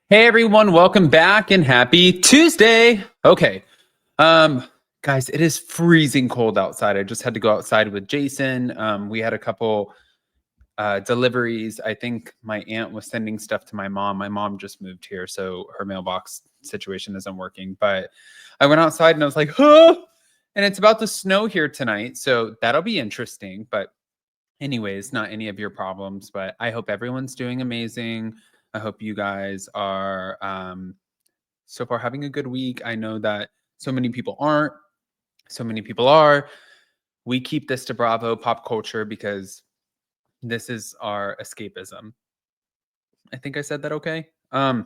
Hey everyone, welcome back and happy Tuesday. Okay. Guys, it is freezing cold outside. I just had to go outside with Jason. We had a couple deliveries. I think my aunt was sending stuff to my mom. My mom just moved here, so her mailbox situation isn't working. But I went outside and I was like, oh, and it's about to snow here tonight. So that'll be interesting. But anyways, not any of your problems, but I hope everyone's doing amazing. I hope you guys are so far having a good week. I know that so many people aren't, so many people are. We keep this to Bravo pop culture because this is our escapism. I think I said that okay. But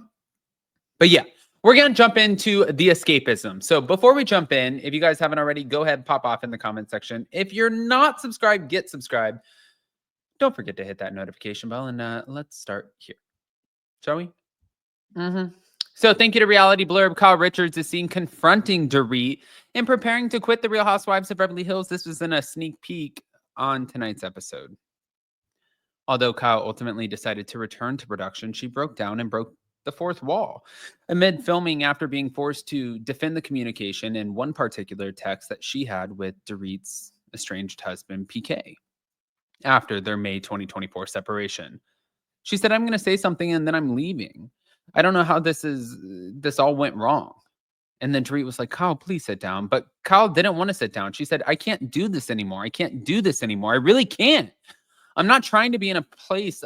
yeah, we're gonna jump into the escapism. So before we jump in, if you guys haven't already, go ahead, pop off in the comment section. If you're not subscribed, get subscribed. Don't forget to hit that notification bell, and let's start here. Shall we? So thank you to Reality Blurb. Kyle Richards is seen confronting Dorit and preparing to quit the Real Housewives of Beverly Hills. This was in a sneak peek on tonight's episode. Although Kyle ultimately decided to return to production, she broke down and broke the fourth wall amid filming after being forced to defend the communication in one particular text that she had with Dorit's estranged husband, PK, after their May 2024 separation. She said, "I'm going to say something and then I'm leaving. I don't know how this all went wrong." And then Dorit was like, "Kyle, please sit down." But Kyle didn't want to sit down. She said, "I can't do this anymore. I can't do this anymore. I really can't. I'm not trying to be in a place,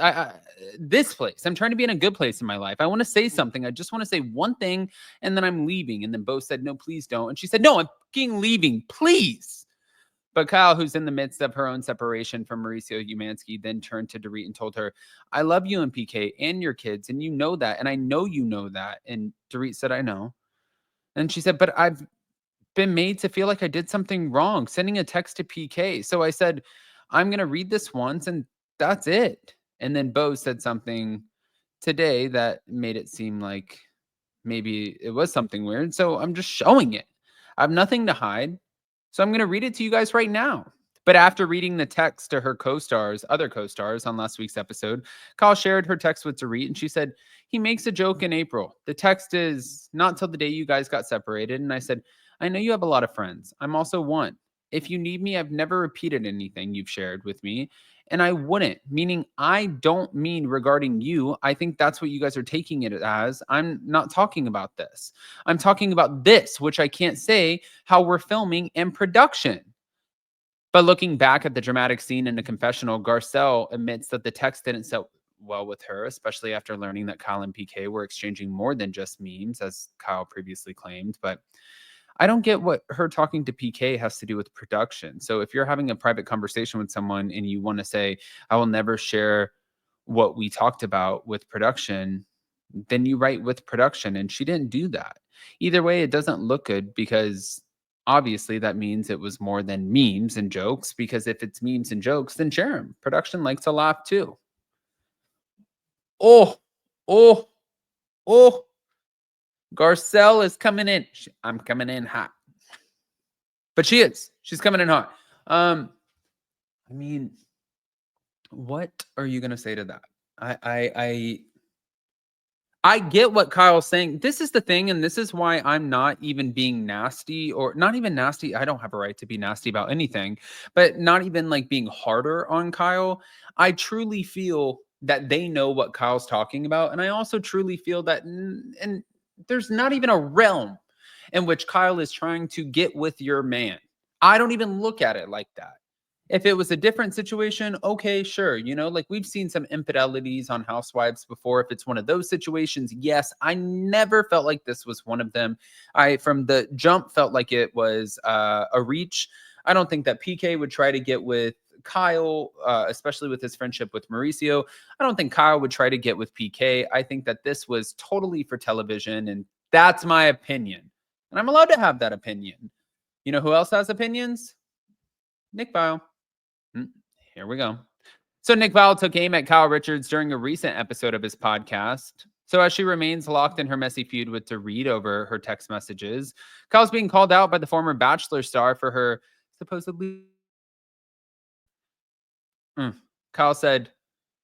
this place. I'm trying to be in a good place in my life. I want to say something. I just want to say one thing and then I'm leaving." And then Bo said, "No, please don't." And she said, "No, I'm fucking leaving. Please." But Kyle, who's in the midst of her own separation from Mauricio Umansky, then turned to Dorit and told her, "I love you and PK and your kids, and you know that, and I know you know that." And Dorit said, "I know." And she said, "But I've been made to feel like I did something wrong, sending a text to PK. So I said, I'm going to read this once and that's it." And then Bo said something today that made it seem like maybe it was something weird. So I'm just showing it. I have nothing to hide. So I'm going to read it to you guys right now. But after reading the text to her other co-stars on last week's episode, Kyle shared her text with Dorit and she said, "He makes a joke in April. The text is not till the day you guys got separated." And I said, "I know you have a lot of friends. I'm also one. If you need me, I've never repeated anything you've shared with me. And I wouldn't," meaning I don't mean regarding you. I think that's what you guys are taking it as. I'm not talking about this. I'm talking about this, which I can't say how we're filming and production. But looking back at the dramatic scene in the confessional, Garcelle admits that the text didn't sit well with her, especially after learning that Kyle and PK were exchanging more than just memes, as Kyle previously claimed. But I don't get what her talking to PK has to do with production. So if you're having a private conversation with someone and you want to say, "I will never share what we talked about with production," then you write with production. And she didn't do that. Either way, it doesn't look good because obviously that means it was more than memes and jokes, because if it's memes and jokes, then share them. Production likes to laugh too. Oh, oh, oh, Garcelle is coming in. I'm coming in hot. But she is. She's coming in hot. I mean, what are you gonna say to that? I get what Kyle's saying. This is the thing, and this is why I'm not even being nasty, or not even nasty. I don't have a right to be nasty about anything, but not even like being harder on Kyle. I truly feel that they know what Kyle's talking about. And I also truly feel that, and there's not even a realm in which Kyle is trying to get with your man. I don't even look at it like that. If it was a different situation, okay, sure. Like we've seen some infidelities on Housewives before. If it's one of those situations, yes. I never felt like this was one of them. I, from the jump, felt like it was a reach. I don't think that PK would try to get with Kyle, especially with his friendship with Mauricio. I don't think Kyle would try to get with PK. I think that this was totally for television, and that's my opinion. And I'm allowed to have that opinion. You know who else has opinions? Nick Vile. Here we go. So Nick Vile took aim at Kyle Richards during a recent episode of his podcast. So as she remains locked in her messy feud with Dorit over her text messages, Kyle's being called out by the former Bachelor star for her supposedly. Kyle said,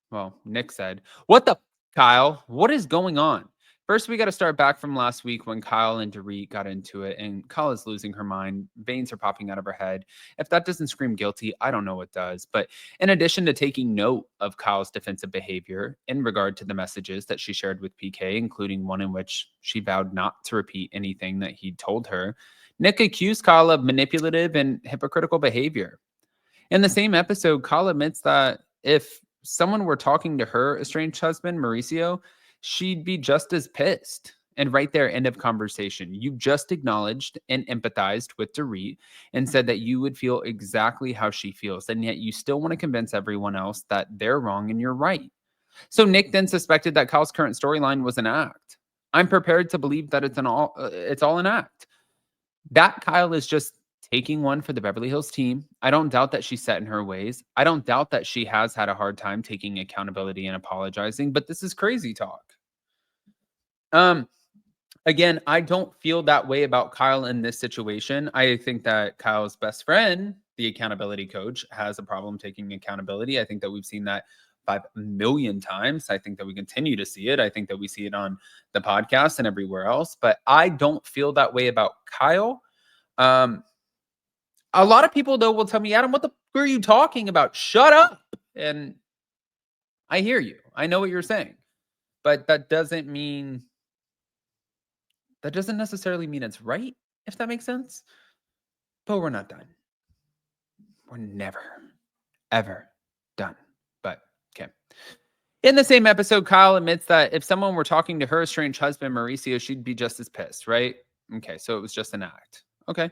well, Nick said, "What the Kyle? What is going on? First, we got to start back from last week when Kyle and Dorit got into it, and Kyle is losing her mind. Veins are popping out of her head. If that doesn't scream guilty, I don't know what does. But in addition to taking note of Kyle's defensive behavior in regard to the messages that she shared with PK, including one in which she vowed not to repeat anything that he told her, Nick accused Kyle of manipulative and hypocritical behavior. In the same episode, Kyle admits that if someone were talking to her estranged husband, Mauricio, she'd be just as pissed. And right there, end of conversation. You just acknowledged and empathized with Dorit and said that you would feel exactly how she feels. And yet you still want to convince everyone else that they're wrong and you're right. So Nick then suspected that Kyle's current storyline was an act. I'm prepared to believe that it's all an act. That Kyle is just taking one for the Beverly Hills team. I don't doubt that she's set in her ways. I don't doubt that she has had a hard time taking accountability and apologizing, but this is crazy talk. Again, I don't feel that way about Kyle in this situation. I think that Kyle's best friend, the accountability coach, has a problem taking accountability. I think that we've seen that 5 million times. I think that we continue to see it. I think that we see it on the podcast and everywhere else, but I don't feel that way about Kyle. A lot of people, though, will tell me, Adam, what the f are you talking about? Shut up. And I hear you. I know what you're saying. But that doesn't necessarily mean it's right, if that makes sense. But we're not done. We're never, ever done. But, okay. In the same episode, Kyle admits that if someone were talking to her estranged husband, Mauricio, she'd be just as pissed, right? Okay, so it was just an act. Okay.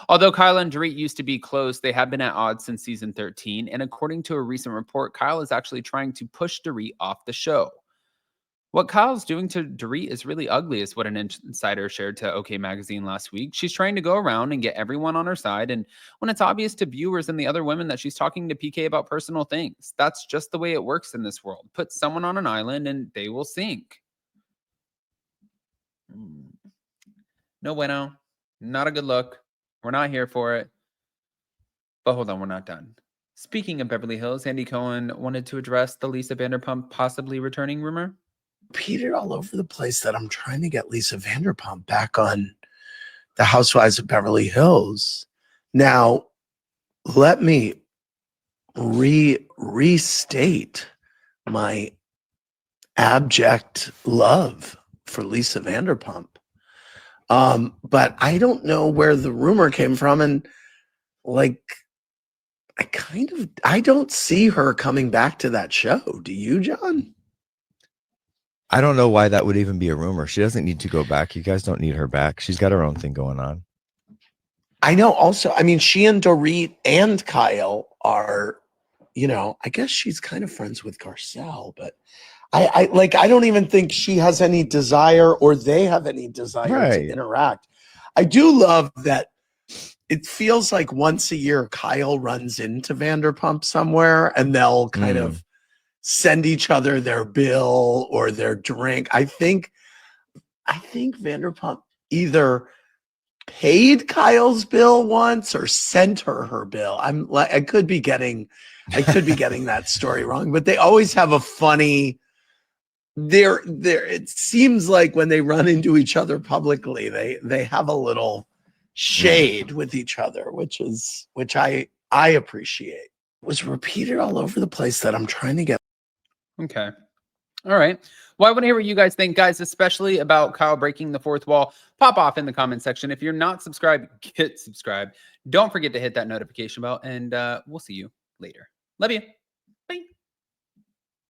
Although Kyle and Dorit used to be close, they have been at odds since season 13. And according to a recent report, Kyle is actually trying to push Dorit off the show. What Kyle's doing to Dorit is really ugly, is what an insider shared to OK Magazine last week. She's trying to go around and get everyone on her side. And when it's obvious to viewers and the other women that she's talking to PK about personal things, that's just the way it works in this world. Put someone on an island and they will sink. No bueno. Not a good look. We're not here for it. But hold on, we're not done. Speaking of Beverly Hills, Andy Cohen wanted to address the Lisa Vanderpump possibly returning rumor. Repeated all over the place that I'm trying to get Lisa Vanderpump back on the Housewives of Beverly Hills. Now, let me restate my abject love for Lisa Vanderpump. But I don't know where the rumor came from. And like, I don't see her coming back to that show. Do you, John? I don't know why that would even be a rumor. She doesn't need to go back. You guys don't need her back. She's got her own thing going on. I know. Also, I mean, she and Dorit and Kyle are, I guess she's kind of friends with Garcelle, but I don't even think she has any desire or they have any desire to interact. I do love that it feels like once a year Kyle runs into Vanderpump somewhere and they'll kind of send each other their bill or their drink. I think Vanderpump either paid Kyle's bill once or sent her bill. I could be getting that story wrong, but they always have a funny it seems like when they run into each other publicly, they have a little shade with each other, which I appreciate. It was repeated all over the place that I'm trying to get. Okay. All right. Well, I want to hear what you guys think, guys, especially about Kyle breaking the fourth wall. Pop off in the comment section. If you're not subscribed, get subscribed. Don't forget to hit that notification bell, and we'll see you later. Love you. Bye.